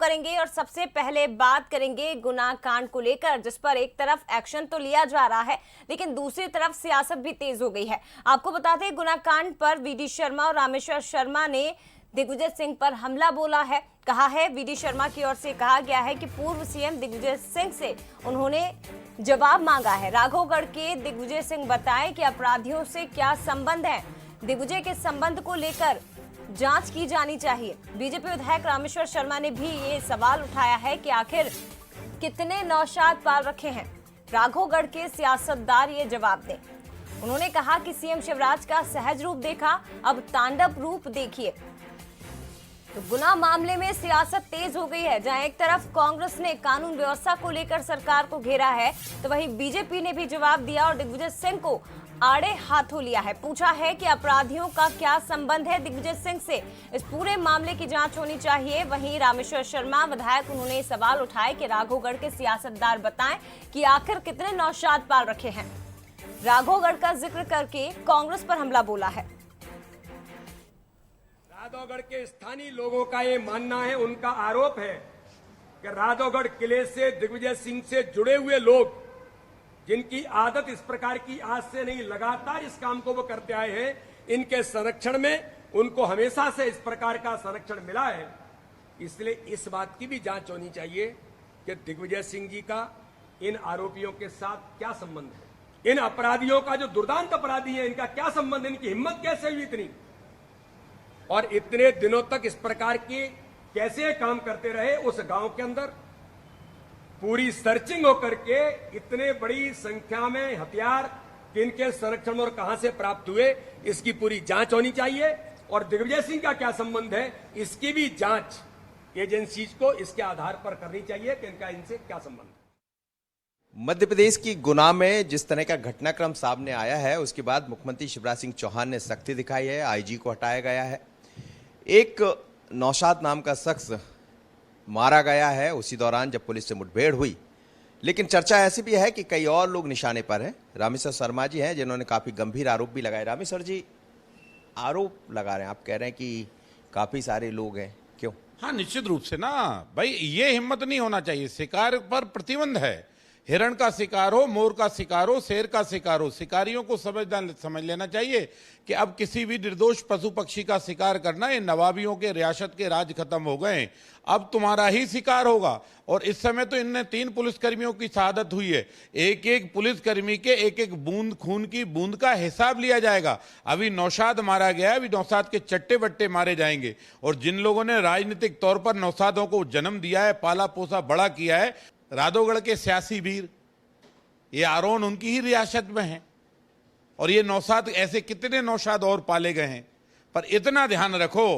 करेंगे और सबसे पहले बात करेंगे गुना कांड को लेकर, जिस पर एक तरफ एक्शन तो लिया जा रहा है लेकिन दूसरी तरफ सियासत भी तेज हो गई है। आपको बताते हैं गुना कांड पर वीडी शर्मा और रामेश्वर शर्मा ने दिग्विजय सिंह पर हमला बोला है। कहा है, वीडी शर्मा की ओर से कहा गया है कि पूर्व सीएम दिग्विजय सिंह से उन्होंने जवाब मांगा है। राघवगढ़ के दिग्विजय सिंह बताएं कि अपराधियों से क्या संबंध है, दिग्विजय के संबंध को लेकर जांच की जानी चाहिए। बीजेपी विधायक रामेश्वर शर्मा ने भी ये सवाल उठाया है कि आखिर कितने नौशाद पाल रखे हैं। राघवगढ़ के सियासतदार ये जवाब दें। उन्होंने कहा कि सीएम शिवराज का सहज रूप देखा, अब तांडव रूप देखिए। तो गुना मामले में सियासत तेज हो गई है। जहां एक तरफ कांग्रेस ने कानून व्यवस्था को लेकर सरकार को घेरा है, तो वहीं बीजेपी ने भी जवाब दिया और दिग्विजय सिंह को आड़े हाथों लिया है। पूछा है कि अपराधियों का क्या संबंध है दिग्विजय सिंह से, इस पूरे मामले की जांच होनी चाहिए। वहीं रामेश्वर शर्मा विधायक, उन्होंने सवाल उठाए कि राघवगढ़ के सियासतदार बताएं कि आखिर कितने नौशाद पाल रखे हैं। राघवगढ़ का जिक्र करके कांग्रेस पर हमला बोला है। राघवगढ़ के स्थानीय लोगों का ये मानना है, उनका आरोप है कि राघवगढ़ किले से दिग्विजय सिंह से जुड़े हुए लोग, जिनकी आदत इस प्रकार की आज से नहीं, लगातार इस काम को वो करते आए हैं, इनके संरक्षण में उनको हमेशा से इस प्रकार का संरक्षण मिला है। इसलिए इस बात की भी जांच होनी चाहिए कि दिग्विजय सिंह जी का इन आरोपियों के साथ क्या संबंध है। इन अपराधियों का, जो दुर्दांत अपराधी है, इनका क्या संबंध, इनकी हिम्मत कैसे हुई इतनी, और इतने दिनों तक इस प्रकार के कैसे काम करते रहे उस गांव के अंदर। पूरी सर्चिंग होकर के इतने बड़ी संख्या में हथियार किनके संरक्षण और कहां से प्राप्त हुए, इसकी पूरी जांच होनी चाहिए। और दिग्विजय सिंह का क्या संबंध है, इसकी भी जांच एजेंसीज को इसके आधार पर करनी चाहिए कि इनका इनसे क्या संबंध है। मध्य प्रदेश की गुना में जिस तरह का घटनाक्रम सामने आया है, उसके बाद मुख्यमंत्री शिवराज सिंह चौहान ने सख्ती दिखाई है। आईजी को हटाया गया है। एक नौशाद नाम का शख्स मारा गया है उसी दौरान जब पुलिस से मुठभेड़ हुई। लेकिन चर्चा ऐसी भी है कि कई और लोग निशाने पर हैं। रामेश्वर शर्मा जी हैं जिन्होंने काफी गंभीर आरोप भी लगाए। रामेश्वर जी, आरोप लगा रहे हैं, आप कह रहे हैं कि काफी सारे लोग हैं, क्यों? हाँ, निश्चित रूप से ना भाई, ये हिम्मत नहीं होना चाहिए। शिकार पर प्रतिबंध है। हिरण का शिकार हो, मोर का शिकार हो, शेर का शिकार हो, शिकारियों को समझ लेना चाहिए कि अब किसी भी निर्दोष पशु पक्षी का शिकार करना, ये नवाबियों के रियासत के राज खत्म हो गए। अब तुम्हारा ही शिकार होगा। और इस समय तो इनने 3 पुलिसकर्मियों की शहादत हुई है। एक एक पुलिसकर्मी के एक एक बूंद खून की बूंद का हिसाब लिया जाएगा। अभी नौशाद मारा गया है, अभी नौशाद के चट्टे बट्टे मारे जाएंगे। और जिन लोगों ने राजनीतिक तौर पर नौशादों को जन्म दिया है, पाला पोसा बड़ा किया है, राघवगढ़ के सियासी वीर, ये आरोन उनकी ही रियासत में है। और ये नौशाद, ऐसे कितने नौशाद और पाले गए हैं। पर इतना ध्यान रखो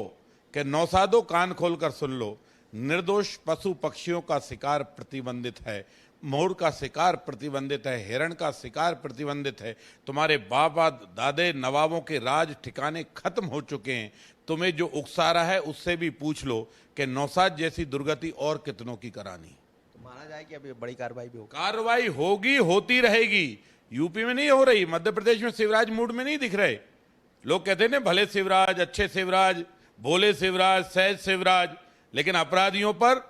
कि नौशादों, कान खोलकर सुन लो, निर्दोष पशु पक्षियों का शिकार प्रतिबंधित है, मोर का शिकार प्रतिबंधित है, हिरण का शिकार प्रतिबंधित है। तुम्हारे बाबा दादे नवाबों के राज ठिकाने खत्म हो चुके हैं। तुम्हें जो उकसा रहा है उससे भी पूछ लो कि नौशाद जैसी दुर्गति और कितनों की करानी। माना जाए कि अभी बड़ी कार्रवाई भी होगी। कार्रवाई होगी, होती रहेगी। यूपी में नहीं हो रही, मध्य प्रदेश में शिवराज मूड में नहीं दिख रहे। लोग कहते हैं ना, भले शिवराज, अच्छे शिवराज, भोले शिवराज, सहज शिवराज, लेकिन अपराधियों पर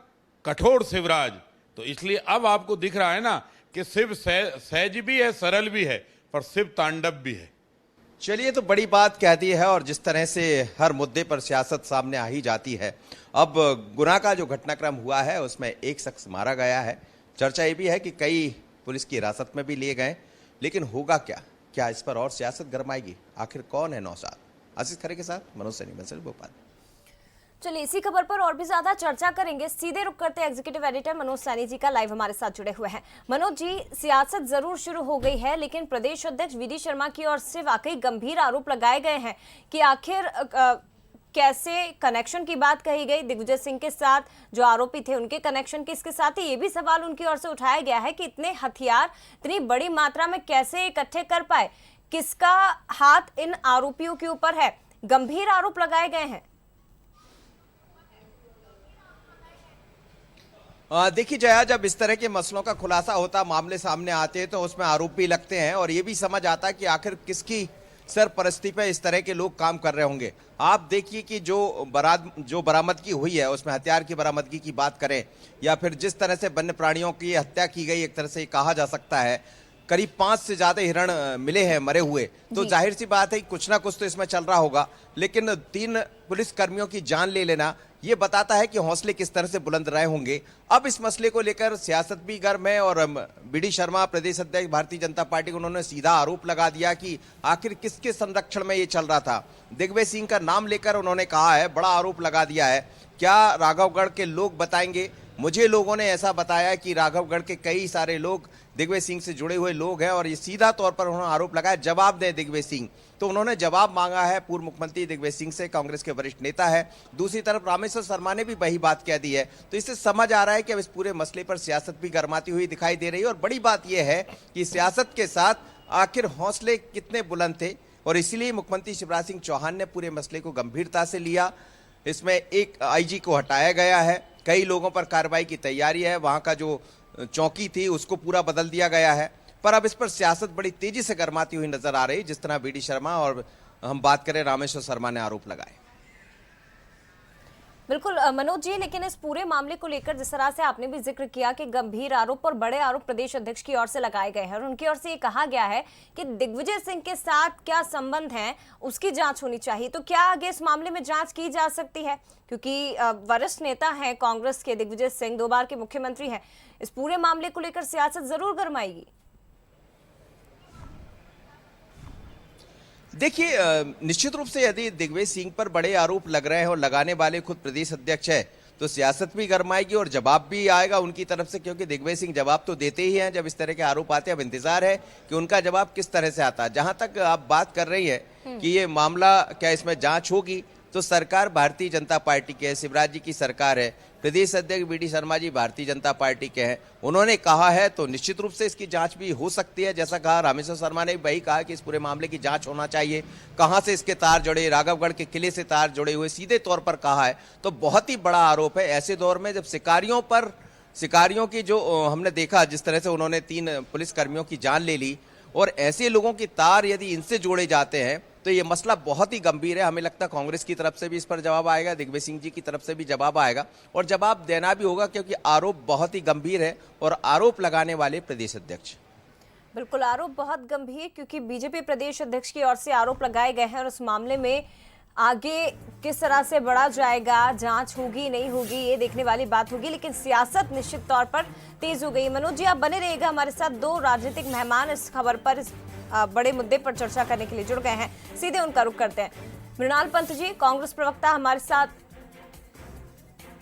कठोर शिवराज। तो इसलिए अब आपको दिख रहा है ना कि शिव सहज भी है, सरल भी है, पर शिव तांडव भी है। चलिए, तो बड़ी बात कह दी है। और जिस तरह से हर मुद्दे पर सियासत सामने आ ही जाती है। अब गुना का जो घटनाक्रम हुआ है उसमें एक शख्स मारा गया है। चर्चा ये भी है कि कई पुलिस की हिरासत में भी लिए गए। लेकिन होगा क्या, क्या इस पर और सियासत गरमाएगी? आखिर कौन है नौशाद? आशीष खरे के साथ मनोज सैनी, बंसल, भोपाल। चलिए, इसी खबर पर और भी ज्यादा चर्चा करेंगे। सीधे रुक करते एग्जीक्यूटिव एडिटर मनोज सैनी जी का लाइव हमारे साथ जुड़े हुए हैं। मनोज जी, सियासत जरूर शुरू हो गई है, लेकिन प्रदेश अध्यक्ष वीडी शर्मा की ओर से वाकई गंभीर आरोप लगाए गए हैं कि आखिर कैसे कनेक्शन की बात कही गई दिग्विजय सिंह के साथ, जो आरोपी थे उनके कनेक्शन की। इसके साथ ही ये भी सवाल उनकी ओर से उठाया गया है कि इतने हथियार इतनी बड़ी मात्रा में कैसे इकट्ठे कर पाए, किसका हाथ इन आरोपियों के ऊपर है। गंभीर आरोप लगाए गए हैं। देखिए जया, जब इस तरह के मसलों का खुलासा होता, मामले सामने आते हैं, तो उसमें आरोपी लगते हैं और ये भी समझ आता है कि आखिर किसकी सरपरस्ती पे इस तरह के लोग काम कर रहे होंगे। आप देखिए कि जो बरामदगी हुई है उसमें हथियार की बरामदगी की बात करें या फिर जिस तरह से वन्य प्राणियों की हत्या की गई, एक तरह से कहा जा सकता है करीब 5 से ज्यादा हिरण मिले हैं मरे हुए, तो जाहिर सी बात है कि कुछ ना कुछ तो इसमें चल रहा होगा। लेकिन 3 पुलिस कर्मियों की जान ले लेना ये बताता है कि हौसले किस तरह से बुलंद रहे होंगे। अब इस मसले को लेकर सियासत भी गर्म है और बीडी शर्मा प्रदेश अध्यक्ष भारतीय जनता पार्टी को उन्होंने सीधा आरोप लगा दिया कि आखिर किसके संरक्षण में ये चल रहा था। दिग्विजय सिंह का नाम लेकर उन्होंने कहा है, बड़ा आरोप लगा दिया है। क्या राघवगढ़ के लोग बताएंगे? मुझे लोगों ने ऐसा बताया कि राघवगढ़ के कई सारे लोग दिग्विजय सिंह से जुड़े हुए लोग हैं और ये सीधा तौर पर उन्होंने आरोप लगाया जवाब दें दिग्विजय सिंह। तो उन्होंने जवाब मांगा है पूर्व मुख्यमंत्री दिग्विजय सिंह से, कांग्रेस के वरिष्ठ नेता है। दूसरी तरफ रामेश्वर शर्मा ने भी वही बात कह दी है। तो इससे समझ आ रहा है कि अब इस पूरे मसले पर सियासत भी गर्माती हुई दिखाई दे रही है। और बड़ी बात यह है कि सियासत के साथ आखिर हौसले कितने बुलंद थे और इसीलिए मुख्यमंत्री शिवराज सिंह चौहान ने पूरे मसले को गंभीरता से लिया। इसमें एक आईजी को हटाया गया है, कई लोगों पर कार्रवाई की तैयारी है, वहां का जो चौकी थी उसको पूरा बदल दिया गया है। पर अब इस पर सियासत बड़ी तेजी से गर्माती हुई नजर आ रही, जिस तरह बीडी शर्मा और हम बात करें रामेश्वर शर्मा ने आरोप लगाए। बिल्कुल मनोज जी, लेकिन इस पूरे मामले को लेकर जिस तरह से आपने भी जिक्र किया कि गंभीर आरोप और बड़े आरोप प्रदेश अध्यक्ष की ओर से लगाए गए हैं और उनकी ओर से ये कहा गया है कि दिग्विजय सिंह के साथ क्या संबंध है उसकी जांच होनी चाहिए, तो क्या आगे इस मामले में जांच की जा सकती है? क्योंकि वरिष्ठ नेता हैं कांग्रेस के दिग्विजय सिंह, 2 बार के मुख्यमंत्री हैं, इस पूरे मामले को लेकर सियासत जरूर गर्माएगी। देखिए, निश्चित रूप से यदि दिग्विजय सिंह पर बड़े आरोप लग रहे हैं और लगाने वाले खुद प्रदेश अध्यक्ष है तो सियासत भी गर्माएगी और जवाब भी आएगा उनकी तरफ से, क्योंकि दिग्विजय सिंह जवाब तो देते ही हैं जब इस तरह के आरोप आते हैं। अब इंतजार है कि उनका जवाब किस तरह से आता है। जहां तक आप बात कर रही है कि ये मामला क्या इसमें जांच होगी, तो सरकार भारतीय जनता पार्टी के है, शिवराज जी की सरकार है, प्रदेश अध्यक्ष बीडी शर्मा जी भारतीय जनता पार्टी के हैं, उन्होंने कहा है तो निश्चित रूप से इसकी जांच भी हो सकती है। जैसा कहा रामेश्वर शर्मा ने वही कहा कि इस पूरे मामले की जांच होना चाहिए, कहां से इसके तार जुड़े, राघवगढ़ के किले से तार जुड़े हुए सीधे तौर पर कहा है, तो बहुत ही बड़ा आरोप है ऐसे दौर में जब शिकारियों की जो हमने देखा जिस तरह से उन्होंने 3 पुलिस कर्मियों की जान ले ली और ऐसे लोगों की तार यदि इनसे जोड़े जाते हैं तो ये मसला बहुत ही गंभीर है। हमें लगता है कांग्रेस की तरफ से भी इस पर जवाब आएगा, दिग्विजय सिंह जी की तरफ से भी जवाब आएगा और जवाब देना भी होगा, क्योंकि आरोप बहुत ही गंभीर है और आरोप लगाने वाले प्रदेश अध्यक्ष। बिल्कुल, आरोप बहुत गंभीर, क्योंकि बीजेपी प्रदेश अध्यक्ष की ओर से आरोप लगाए गए हैं और उस मामले में आगे किस तरह से बढ़ा जाएगा, जांच होगी नहीं होगी, ये देखने वाली बात होगी। लेकिन सियासत निश्चित तौर पर तेज हो गई। मनोज जी, आप बने रहिएगा हमारे साथ। 2 राजनीतिक मेहमान इस खबर पर, इस बड़े मुद्दे पर चर्चा करने के लिए जुड़ गए हैं। सीधे उनका रुख करते हैं। मृणाल पंत जी, कांग्रेस प्रवक्ता हमारे साथ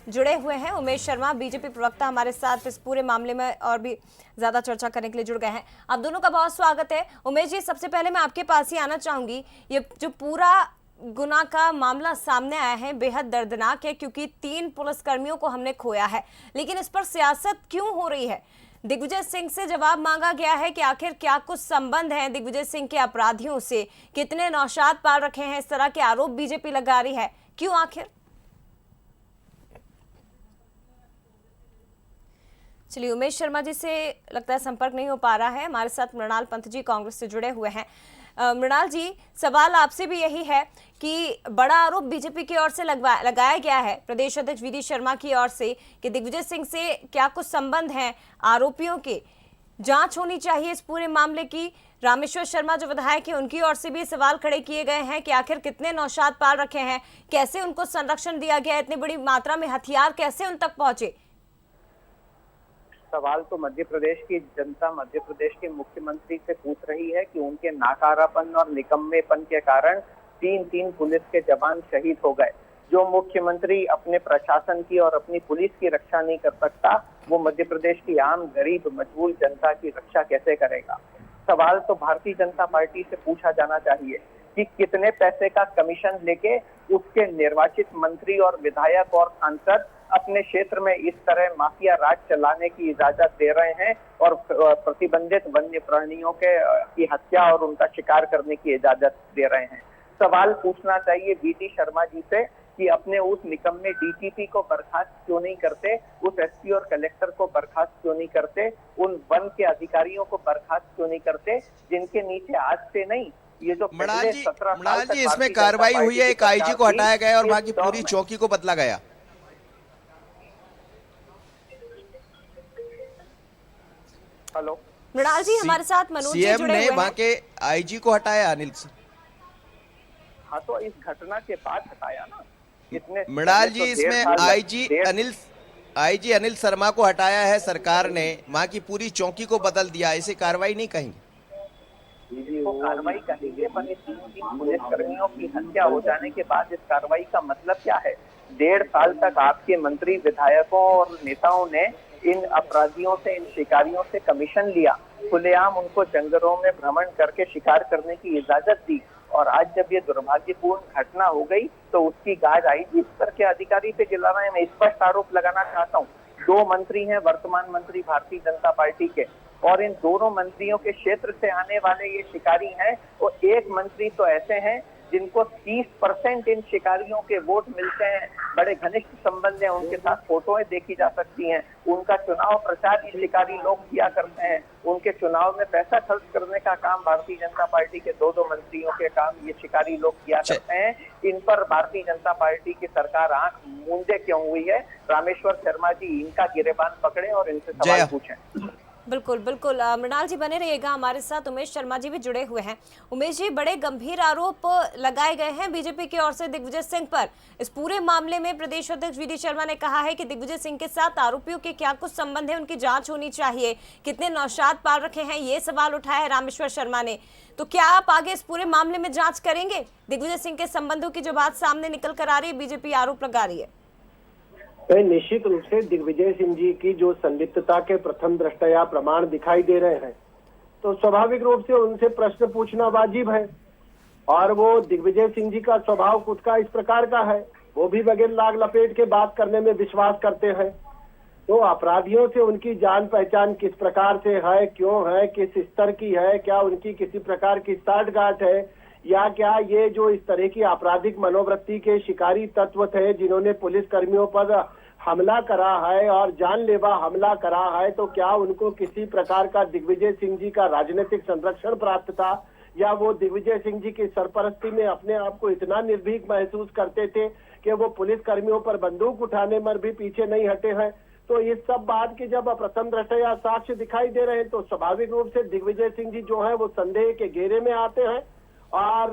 जुड़े हुए हैं। उमेश शर्मा, बीजेपी प्रवक्ता हमारे साथ इस पूरे मामले में और भी ज्यादा चर्चा करने के लिए जुड़ गए हैं। आप दोनों का बहुत स्वागत है। उमेश जी, सबसे पहले मैं आपके पास ही आना चाहूंगी। ये जो पूरा गुना का मामला सामने आया है बेहद दर्दनाक है, क्योंकि 3 पुलिसकर्मियों को हमने खोया है, लेकिन इस पर सियासत क्यों हो रही है? दिग्विजय सिंह से जवाब मांगा गया है कि आखिर क्या कुछ संबंध है दिग्विजय सिंह के अपराधियों से, कितने नौशाद पाल रखे हैं, इस तरह के आरोप बीजेपी लगा रही है, क्यों आखिर? चलिए, उमेश शर्मा जी से लगता है संपर्क नहीं हो पा रहा है। हमारे साथ मृणाल पंत जी कांग्रेस से जुड़े हुए हैं। मृणाल जी, सवाल आपसे भी यही है कि बड़ा आरोप बीजेपी की ओर से लगाया गया है प्रदेश अध्यक्ष बीडी शर्मा की ओर से कि दिग्विजय सिंह से क्या कुछ संबंध है आरोपियों के, जांच होनी चाहिए इस पूरे मामले की। रामेश्वर शर्मा जो विधायक है उनकी ओर से भी सवाल खड़े किए गए हैं कि आखिर कितने नौशाद पाल रखे हैं, कैसे उनको संरक्षण दिया गया, इतनी बड़ी मात्रा में हथियार कैसे उन तक पहुंचे? सवाल तो मध्य प्रदेश की जनता मध्य प्रदेश के मुख्यमंत्री से पूछ रही है कि उनके नाकारापन और निकम्मेपन के कारण 3 पुलिस के जवान शहीद हो गए। जो मुख्यमंत्री अपने प्रशासन की और अपनी पुलिस की रक्षा नहीं कर सकता, वो मध्य प्रदेश की आम गरीब मजबूर जनता की रक्षा कैसे करेगा? सवाल तो भारतीय जनता पार्टी से पूछा जाना चाहिए कि कितने पैसे का कमीशन लेके उसके निर्वाचित मंत्री और विधायक और सांसद अपने क्षेत्र में इस तरह माफिया राज चलाने की इजाजत दे रहे हैं और प्रतिबंधित वन्य प्राणियों की हत्या और उनका शिकार करने की इजाजत दे रहे हैं। सवाल पूछना चाहिए बीडी शर्मा जी से कि अपने उस निकम्मे डीजीपी को बर्खास्त क्यों नहीं करते, उस एसपी और कलेक्टर को बर्खास्त क्यों नहीं करते, उन वन के अधिकारियों को बर्खास्त क्यों नहीं करते, जिनके नीचे आज से नहीं ये जो मृणाल जी, 17 साल मृणाल तक जी, इसमें भारतीय कार्रवाई जनता हुई है, पार्टी एक की आईजी को सरकार हटाया थी, गया और इस बाकी दौर पूरी में- चौकी को बदला गया। हेलो, मृणाल जी हमारे साथ मनोज जी सीएम जुड़े ने हुए वहां हैं। के आईजी को हटाया, अनिल से। हाँ तो इस घटना के बाद हटाया ना। इतने मृणाल पहले जी, तो 1.5 इसमें साल आईजी अनिल शर्मा को हटाया है सरकार ने, वहां की पूरी चौकी को बदल दिया, इसे कार्रवाई नहीं कहेंगे? तो कार्रवाई करेंगे, पर इस 3 पुलिस कर्मियों की हत्या हो जाने के बाद इस कार्रवाई का मतलब क्या है? 1.5 साल तक आपके मंत्री, विधायकों और नेताओं ने इन अपराधियों से, इन शिकारियों से कमीशन लिया, खुलेआम उनको जंगलों में भ्रमण करके शिकार करने की इजाजत दी, और आज जब ये दुर्भाग्यपूर्ण घटना हो गई तो उसकी गाज आईजी स्तर के अधिकारी पे दिला रहे हैं। मैं स्पष्ट आरोप लगाना चाहता हूँ, 2 मंत्री हैं वर्तमान मंत्री भारतीय जनता पार्टी के, और इन दोनों मंत्रियों के क्षेत्र से आने वाले ये शिकारी हैं, और एक मंत्री तो ऐसे हैं जिनको 30% इन शिकारियों के वोट मिलते हैं, बड़े घनिष्ठ संबंध हैं, उनके साथ फोटोएं देखी जा सकती हैं, उनका चुनाव प्रचार ये शिकारी लोग किया करते हैं, उनके चुनाव में पैसा खर्च करने का काम भारतीय जनता पार्टी के 2 मंत्रियों के काम ये शिकारी लोग किया करते हैं। इन पर भारतीय जनता पार्टी की सरकार आंख मूंदे क्यों हुई है? रामेश्वर शर्मा जी इनका गिरेबान पकड़े और इनसे सवाल पूछें। बिल्कुल बिल्कुल मृणाल जी बने रहिएगा हमारे साथ। उमेश शर्मा जी भी जुड़े हुए हैं। उमेश जी, बड़े गंभीर आरोप लगाए गए हैं बीजेपी की ओर से दिग्विजय सिंह पर। इस पूरे मामले में प्रदेश अध्यक्ष वी डी शर्मा ने कहा है कि दिग्विजय सिंह के साथ आरोपियों के क्या कुछ संबंध है, उनकी जांच होनी चाहिए। कितने नौशाद पाल रखे हैं, ये सवाल उठाया है रामेश्वर शर्मा ने। तो क्या आप आगे इस पूरे मामले में जांच करेंगे? दिग्विजय सिंह के संबंधों की जो बात सामने निकल कर आ रही है, बीजेपी आरोप लगा रही है। निश्चित रूप से दिग्विजय सिंह जी की जो संलिप्तता के प्रथम दृष्टया प्रमाण दिखाई दे रहे हैं, तो स्वाभाविक रूप से उनसे प्रश्न पूछना वाजिब है। और वो दिग्विजय सिंह जी का स्वभाव खुद का इस प्रकार का है, वो भी बगैर लाग लपेट के बात करने में विश्वास करते हैं। तो अपराधियों से उनकी जान पहचान किस प्रकार से है, क्यों है, किस स्तर की है, क्या उनकी किसी प्रकार की साठगांठ है, या क्या ये जो इस तरह की आपराधिक मनोवृत्ति के शिकारी तत्व थे जिन्होंने पुलिस कर्मियों पर हमला करा है और जानलेवा हमला करा है, तो क्या उनको किसी प्रकार का दिग्विजय सिंह जी का राजनीतिक संरक्षण प्राप्त था, या वो दिग्विजय सिंह जी की सरपरस्ती में अपने आप को इतना निर्भीक महसूस करते थे कि वो पुलिस कर्मियों पर बंदूक उठाने में भी पीछे नहीं हटे हैं। तो इस सब बात के जब प्रथम दृष्टया साक्ष्य दिखाई दे रहे हैं, तो स्वाभाविक रूप से दिग्विजय सिंह जी जो है वो संदेह के घेरे में आते हैं। और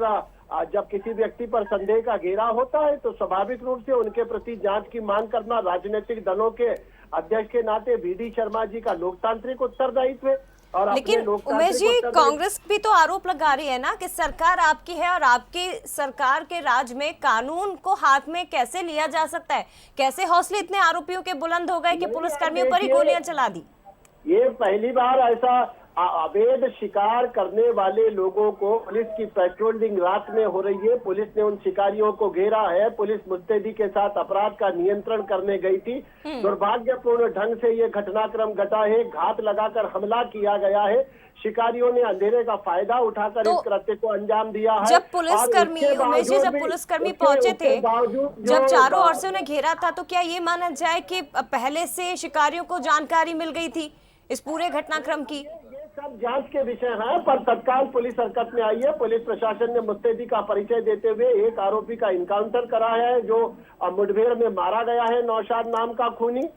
जब किसी व्यक्ति पर संदेह का घेरा होता है तो स्वाभाविक रूप से उनके प्रति जांच की मांग करना राजनीतिक दलों के अध्यक्ष के नाते वी डी शर्मा जी का लोकतांत्रिक उत्तरदायित्व है। और लेकिन उमेश जी, कांग्रेस भी तो आरोप लगा रही है ना कि सरकार आपकी है और आपकी सरकार के राज में कानून को हाथ में कैसे लिया जा सकता है? कैसे हौसले इतने आरोपियों के बुलंद हो गए कि पुलिसकर्मियों पर ही गोलियां चला दी? ये पहली बार ऐसा अवैध शिकार करने वाले लोगों को पुलिस की पेट्रोलिंग रात में हो रही है। पुलिस ने उन शिकारियों को घेरा है, पुलिस मुस्तैदी के साथ अपराध का नियंत्रण करने गई थी। दुर्भाग्यपूर्ण ढंग से ये घटनाक्रम घटा है, घात लगाकर हमला किया गया है, शिकारियों ने अंधेरे का फायदा उठाकर इस कृत्य को अंजाम दिया है। जब पुलिसकर्मी उमेश जी, जब पुलिसकर्मी पहुंचे थे, जब चारों ओर से उन्हें घेरा था, तो क्या ये माना जाए कि पहले से शिकारियों को जानकारी मिल गई थी इस पूरे घटनाक्रम की? सब जांच के विषय है, पर तत्काल पुलिस हरकत में आई है। पुलिस प्रशासन ने मुस्तैदी का परिचय देते हुए एक आरोपी का इनकाउंटर कराया है जो मुठभेड़ में मारा गया है, नौशाद नाम का खूनी।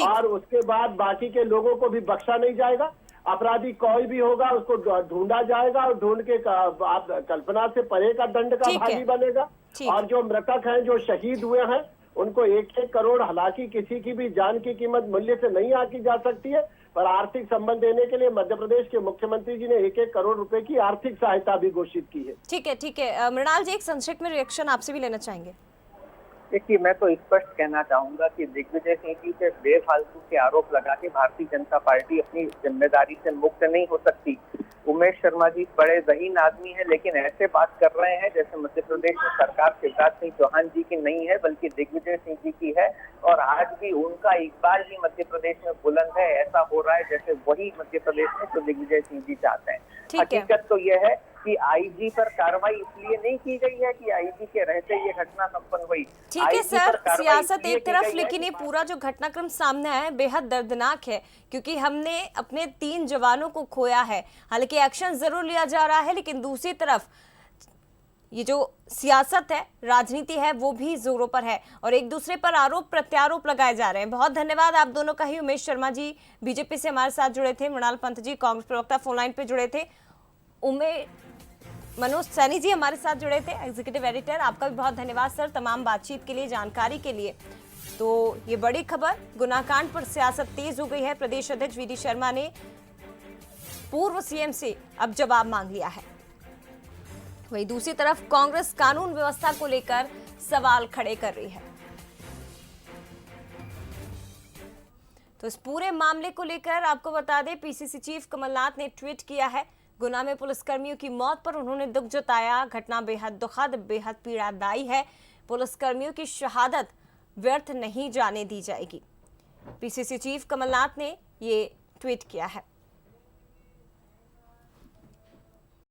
और उसके बाद बाकी के लोगों को भी बख्शा नहीं जाएगा। अपराधी कोई भी होगा उसको ढूंढा जाएगा और ढूंढ के आप कल्पना से परे का दंड का भागी बनेगा। और जो मृतक हैं, जो शहीद हुए हैं, उनको 1-1 करोड़, हालांकि किसी की भी जान की कीमत मूल्य से नहीं आंकी जा सकती है, पर आर्थिक संबंध देने के लिए मध्य प्रदेश के मुख्यमंत्री जी ने 1-1 करोड़ रुपए की आर्थिक सहायता भी घोषित की है। ठीक है मृणाल जी, एक संक्षिप्त में रिएक्शन आपसे भी लेना चाहेंगे। देखिए, मैं तो स्पष्ट कहना चाहूंगा कि दिग्विजय सिंह जी पे बेफालतू के आरोप लगा के भारतीय जनता पार्टी अपनी जिम्मेदारी से मुक्त नहीं हो सकती। उमेश शर्मा जी बड़े ज़हीन आदमी हैं, लेकिन ऐसे बात कर रहे हैं जैसे मध्य प्रदेश में सरकार शिवराज सिंह चौहान जी की नहीं है बल्कि दिग्विजय सिंह जी की है, और आज भी उनका इकबाल ही मध्य प्रदेश में बुलंद है। ऐसा हो रहा है जैसे वही मध्य प्रदेश में तो दिग्विजय सिंह जी चाहते हैं। हकीकत तो यह है कि आईजी पर कार्रवाई इसलिए नहीं की गई है कि आईजी के रहते ये घटना संपन्न हुई। ठीक है सर, सियासत एक तरफ, लेकिन ये पूरा जो घटनाक्रम सामने आया है बेहद दर्दनाक है, क्योंकि हमने अपने 3 जवानों को खोया है। हालांकि एक्शन जरूर लिया जा रहा है, लेकिन दूसरी तरफ ये जो सियासत है, राजनीति है, वो भी जोरों पर है और एक दूसरे पर आरोप प्रत्यारोप लगाए जा रहे हैं। बहुत धन्यवाद आप दोनों का ही। उमेश शर्मा जी बीजेपी से हमारे साथ जुड़े थे, मृणाल पंत जी कांग्रेस प्रवक्ता फोन लाइन पे जुड़े थे, मनोज सैनी जी हमारे साथ जुड़े थे एग्जीक्यूटिव एडिटर। आपका भी बहुत धन्यवाद सर तमाम बातचीत के लिए, जानकारी के लिए। तो ये बड़ी खबर, गुनाकांड पर सियासत तेज हो गई है। प्रदेश अध्यक्ष वीडी शर्मा ने पूर्व सीएम से अब जवाब मांग लिया है। वहीं दूसरी तरफ कांग्रेस कानून व्यवस्था को लेकर सवाल खड़े कर रही है। तो इस पूरे मामले को लेकर आपको बता दें, पीसीसी चीफ कमलनाथ ने ट्वीट किया है। गुना में पुलिसकर्मियों की मौत पर उन्होंने दुख जताया। घटना बेहद दुखद, बेहद पीड़ादायी है। पुलिसकर्मियों की शहादत व्यर्थ नहीं जाने दी जाएगी। पीसीसी चीफ कमलनाथ ने ये ट्वीट किया है।